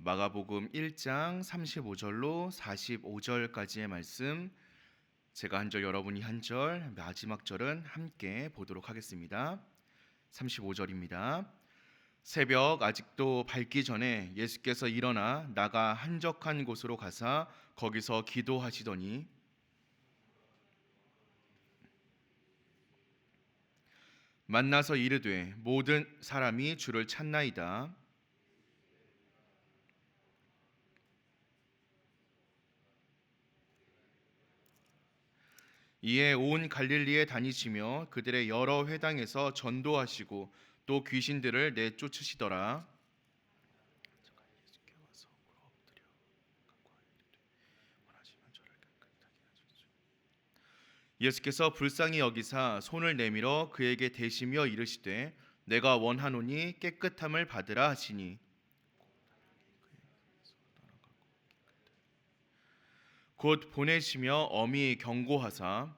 마가복음 1장 35절로 45절까지의 말씀, 제가 한 절 여러분이 한 절, 마지막 절은 함께 보도록 하겠습니다. 35절입니다. 새벽 아직도 밝기 전에 예수께서 일어나 나가 한적한 곳으로 가사 거기서 기도하시더니 만나서 이르되 모든 사람이 주를 찾나이다. 이에 온 갈릴리에 다니시며 그들의 여러 회당에서 전도하시고 또 귀신들을 내쫓으시더라. 예수께서 불쌍히 여기사 손을 내밀어 그에게 대시며 이르시되 내가 원하노니 깨끗함을 받으라 하시니 곧 보내시며 엄히 경고하사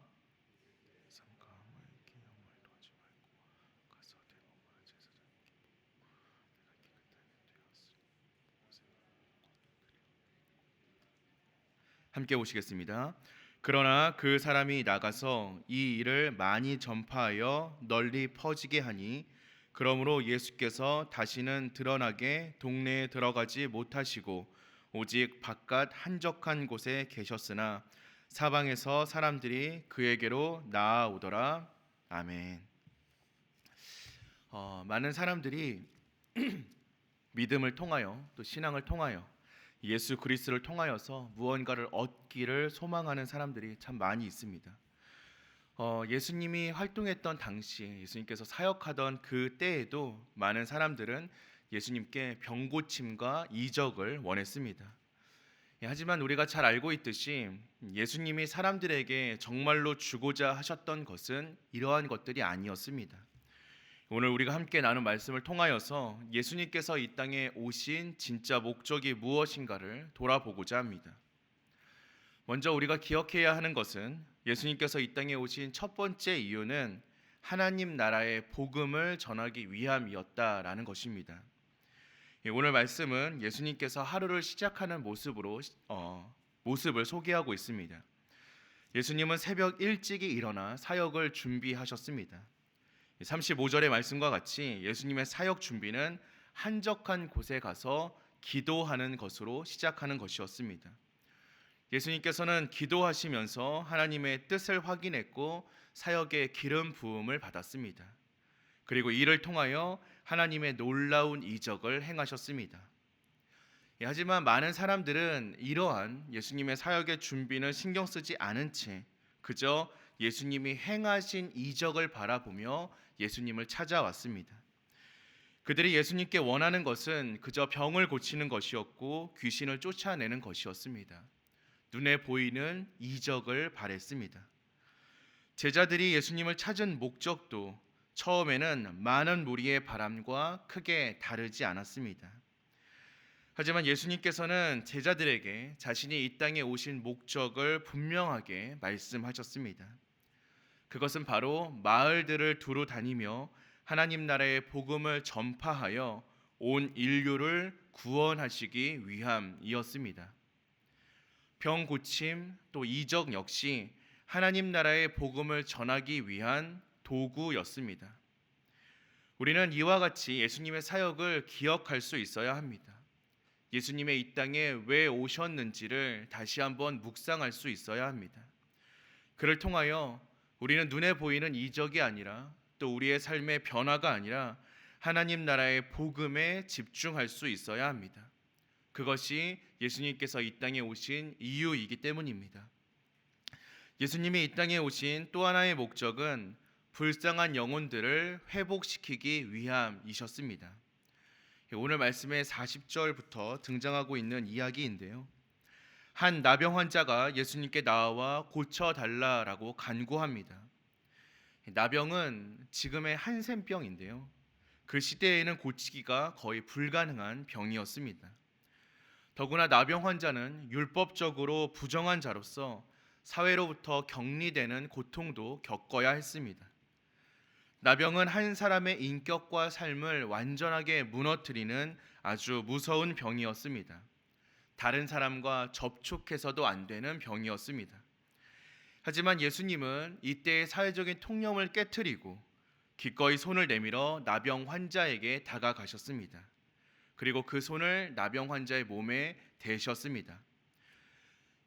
함께 보시겠습니다. 그러나 그 사람이 나가서 이 일을 많이 전파하여 널리 퍼지게 하니 그러므로 예수께서 다시는 드러나게 동네에 들어가지 못하시고 오직 바깥 한적한 곳에 계셨으나 사방에서 사람들이 그에게로 나아오더라. 아멘. 많은 사람들이 믿음을 통하여 또 신앙을 통하여 예수 그리스도를 통하여서 무언가를 얻기를 소망하는 사람들이 참 많이 있습니다. 예수님이 활동했던 당시에 예수님께서 사역하던 그 때에도 많은 사람들은 예수님께 병고침과 이적을 원했습니다. 하지만 우리가 잘 알고 있듯이 예수님이 사람들에게 정말로 주고자 하셨던 것은 이러한 것들이 아니었습니다. 오늘 우리가 함께 나눈 말씀을 통하여서 예수님께서 이 땅에 오신 진짜 목적이 무엇인가를 돌아보고자 합니다. 먼저 우리가 기억해야 하는 것은 예수님께서 이 땅에 오신 첫 번째 이유는 하나님 나라의 복음을 전하기 위함이었다라는 것입니다. 오늘 말씀은 예수님께서 하루를 시작하는 모습을 소개하고 있습니다. 예수님은 새벽 일찍이 일어나 사역을 준비하셨습니다. 35절의 말씀과 같이 예수님의 사역 준비는 한적한 곳에 가서 기도하는 것으로 시작하는 것이었습니다. 예수님께서는 기도하시면서 하나님의 뜻을 확인했고 사역의 기름 부음을 받았습니다. 그리고 이를 통하여 하나님의 놀라운 이적을 행하셨습니다. 하지만 많은 사람들은 이러한 예수님의 사역의 준비는 신경 쓰지 않은 채 그저 예수님이 행하신 이적을 바라보며 예수님을 찾아왔습니다. 그들이 예수님께 원하는 것은 그저 병을 고치는 것이었고 귀신을 쫓아내는 것이었습니다. 눈에 보이는 이적을 바랬습니다. 제자들이 예수님을 찾은 목적도 처음에는 많은 무리의 바람과 크게 다르지 않았습니다. 하지만 예수님께서는 제자들에게 자신이 이 땅에 오신 목적을 분명하게 말씀하셨습니다. 그것은 바로 마을들을 두루 다니며 하나님 나라의 복음을 전파하여 온 인류를 구원하시기 위함이었습니다. 병 고침 또 이적 역시 하나님 나라의 복음을 전하기 위한 도구였습니다. 우리는 이와 같이 예수님의 사역을 기억할 수 있어야 합니다. 예수님의 이 땅에 왜 오셨는지를 다시 한번 묵상할 수 있어야 합니다. 그를 통하여 우리는 눈에 보이는 이적이 아니라 또 우리의 삶의 변화가 아니라 하나님 나라의 복음에 집중할 수 있어야 합니다. 그것이 예수님께서 이 땅에 오신 이유이기 때문입니다. 예수님이 이 땅에 오신 또 하나의 목적은 불쌍한 영혼들을 회복시키기 위함이셨습니다. 오늘 말씀의 40절부터 등장하고 있는 이야기인데요. 한 나병 환자가 예수님께 나와 고쳐달라라고 간구합니다. 나병은 지금의 한센병인데요. 그 시대에는 고치기가 거의 불가능한 병이었습니다. 더구나 나병 환자는 율법적으로 부정한 자로서 사회로부터 격리되는 고통도 겪어야 했습니다. 나병은 한 사람의 인격과 삶을 완전하게 무너뜨리는 아주 무서운 병이었습니다. 다른 사람과 접촉해서도 안 되는 병이었습니다. 하지만 예수님은 이때의 사회적인 통념을 깨트리고 기꺼이 손을 내밀어 나병 환자에게 다가가셨습니다. 그리고 그 손을 나병 환자의 몸에 대셨습니다.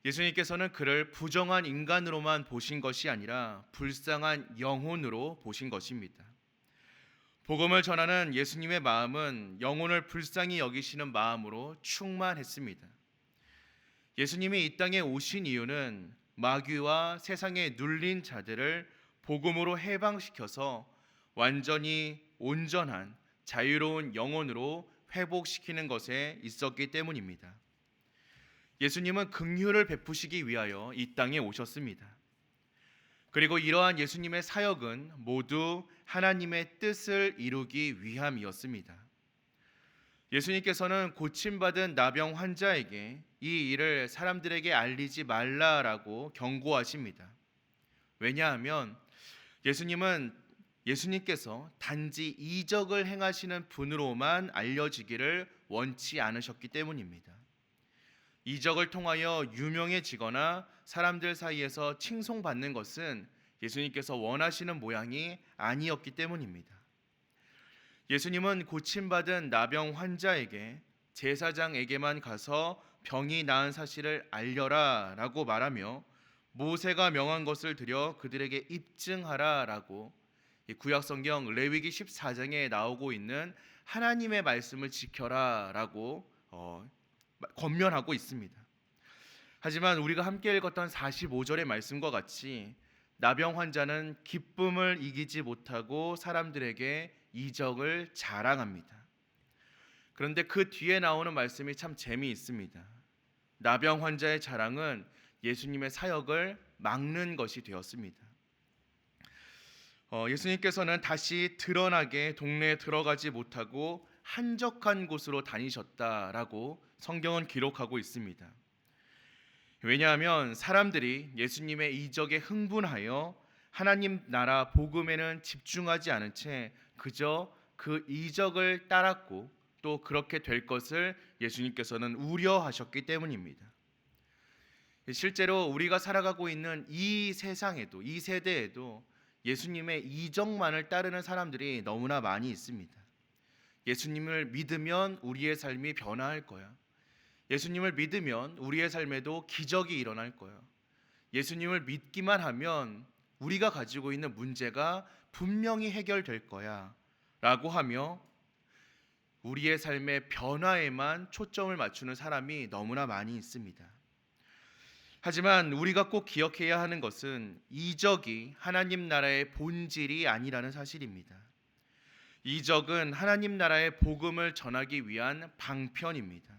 예수님께서는 그를 부정한 인간으로만 보신 것이 아니라 불쌍한 영혼으로 보신 것입니다. 복음을 전하는 예수님의 마음은 영혼을 불쌍히 여기시는 마음으로 충만했습니다. 예수님이 이 땅에 오신 이유는 마귀와 세상에 눌린 자들을 복음으로 해방시켜서 완전히 온전한 자유로운 영혼으로 회복시키는 것에 있었기 때문입니다. 예수님은 긍휼을 베푸시기 위하여 이 땅에 오셨습니다. 그리고 이러한 예수님의 사역은 모두 하나님의 뜻을 이루기 위함이었습니다. 예수님께서는 고침받은 나병 환자에게 이 일을 사람들에게 알리지 말라라고 경고하십니다. 왜냐하면 예수님께서 단지 이적을 행하시는 분으로만 알려지기를 원치 않으셨기 때문입니다. 이적을 통하여 유명해지거나 사람들 사이에서 칭송받는 것은 예수님께서 원하시는 모양이 아니었기 때문입니다. 예수님은 고침받은 나병 환자에게 제사장에게만 가서 병이 나은 사실을 알려라 라고 말하며 모세가 명한 것을 드려 그들에게 입증하라 라고 구약성경 레위기 14장에 나오고 있는 하나님의 말씀을 지켜라 라고 권면하고 있습니다. 하지만 우리가 함께 읽었던 45절의 말씀과 같이 나병 환자는 기쁨을 이기지 못하고 사람들에게 이적을 자랑합니다. 그런데 그 뒤에 나오는 말씀이 참 재미있습니다. 나병 환자의 자랑은 예수님의 사역을 막는 것이 되었습니다. 예수님께서는 다시 드러나게 동네에 들어가지 못하고 한적한 곳으로 다니셨다라고 성경은 기록하고 있습니다. 왜냐하면 사람들이 예수님의 이적에 흥분하여 하나님 나라 복음에는 집중하지 않은 채 그저 그 이적을 따랐고 또 그렇게 될 것을 예수님께서는 우려하셨기 때문입니다. 실제로 우리가 살아가고 있는 이 세상에도, 이 세대에도 예수님의 이적만을 따르는 사람들이 너무나 많이 있습니다. 예수님을 믿으면 우리의 삶이 변화할 거야. 예수님을 믿으면 우리의 삶에도 기적이 일어날 거야. 예수님을 믿기만 하면 우리가 가지고 있는 문제가 분명히 해결될 거야 라고 하며 우리의 삶의 변화에만 초점을 맞추는 사람이 너무나 많이 있습니다. 하지만 우리가 꼭 기억해야 하는 것은 이적이 하나님 나라의 본질이 아니라는 사실입니다. 이적은 하나님 나라의 복음을 전하기 위한 방편입니다.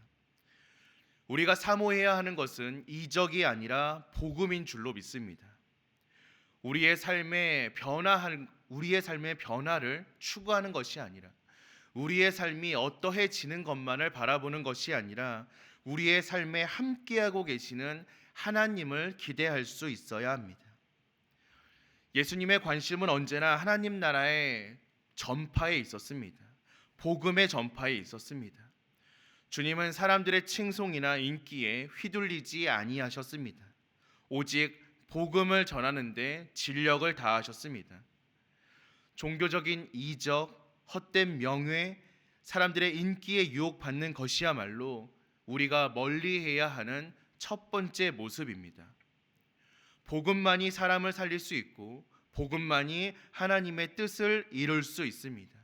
우리가 사모해야 하는 것은 이적이 아니라 복음인 줄로 믿습니다. 우리의 삶의 변화를 추구하는 것이 아니라 우리의 삶이 어떠해지는 것만을 바라보는 것이 아니라 우리의 삶에 함께하고 계시는 하나님을 기대할 수 있어야 합니다. 예수님의 관심은 언제나 하나님 나라의 전파에 있었습니다. 복음의 전파에 있었습니다. 주님은 사람들의 칭송이나 인기에 휘둘리지 아니하셨습니다. 오직 복음을 전하는 데 진력을 다하셨습니다. 종교적인 이적, 헛된 명예, 사람들의 인기에 유혹받는 것이야말로 우리가 멀리해야 하는 첫 번째 모습입니다. 복음만이 사람을 살릴 수 있고 복음만이 하나님의 뜻을 이룰 수 있습니다.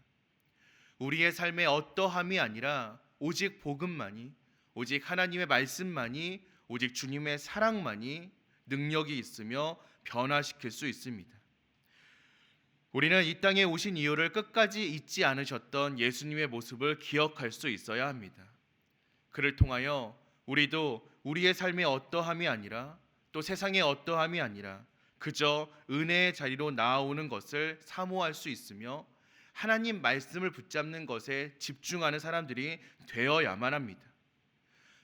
우리의 삶의 어떠함이 아니라 오직 복음만이, 오직 하나님의 말씀만이, 오직 주님의 사랑만이 능력이 있으며 변화시킬 수 있습니다. 우리는 이 땅에 오신 이유를 끝까지 잊지 않으셨던 예수님의 모습을 기억할 수 있어야 합니다. 그를 통하여 우리도 우리의 삶의 어떠함이 아니라 또 세상의 어떠함이 아니라 그저 은혜의 자리로 나아오는 것을 사모할 수 있으며 하나님 말씀을 붙잡는 것에 집중하는 사람들이 되어야만 합니다.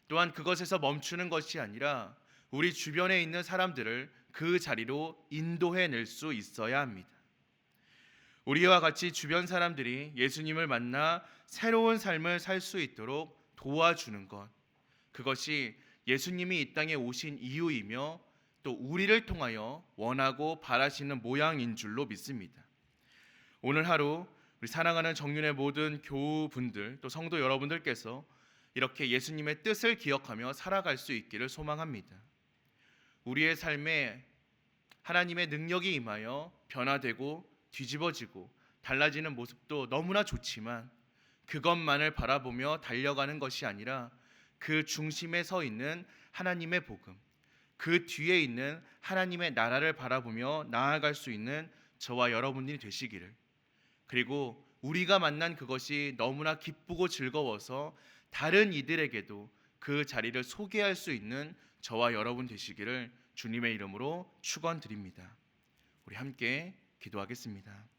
또한 그것에서 멈추는 것이 아니라 우리 주변에 있는 사람들을 그 자리로 인도해낼 수 있어야 합니다. 우리와 같이 주변 사람들이 예수님을 만나 새로운 삶을 살 수 있도록 도와주는 것, 그것이 예수님이 이 땅에 오신 이유이며 또 우리를 통하여 원하고 바라시는 모양인 줄로 믿습니다. 오늘 하루 우리 사랑하는 정윤의 모든 교우분들 또 성도 여러분들께서 이렇게 예수님의 뜻을 기억하며 살아갈 수 있기를 소망합니다. 우리의 삶에 하나님의 능력이 임하여 변화되고 뒤집어지고 달라지는 모습도 너무나 좋지만 그것만을 바라보며 달려가는 것이 아니라 그 중심에 서 있는 하나님의 복음, 그 뒤에 있는 하나님의 나라를 바라보며 나아갈 수 있는 저와 여러분들이 되시기를, 그리고 우리가 만난 그것이 너무나 기쁘고 즐거워서 다른 이들에게도 그 자리를 소개할 수 있는 저와 여러분 되시기를 주님의 이름으로 축원드립니다. 우리 함께 기도하겠습니다.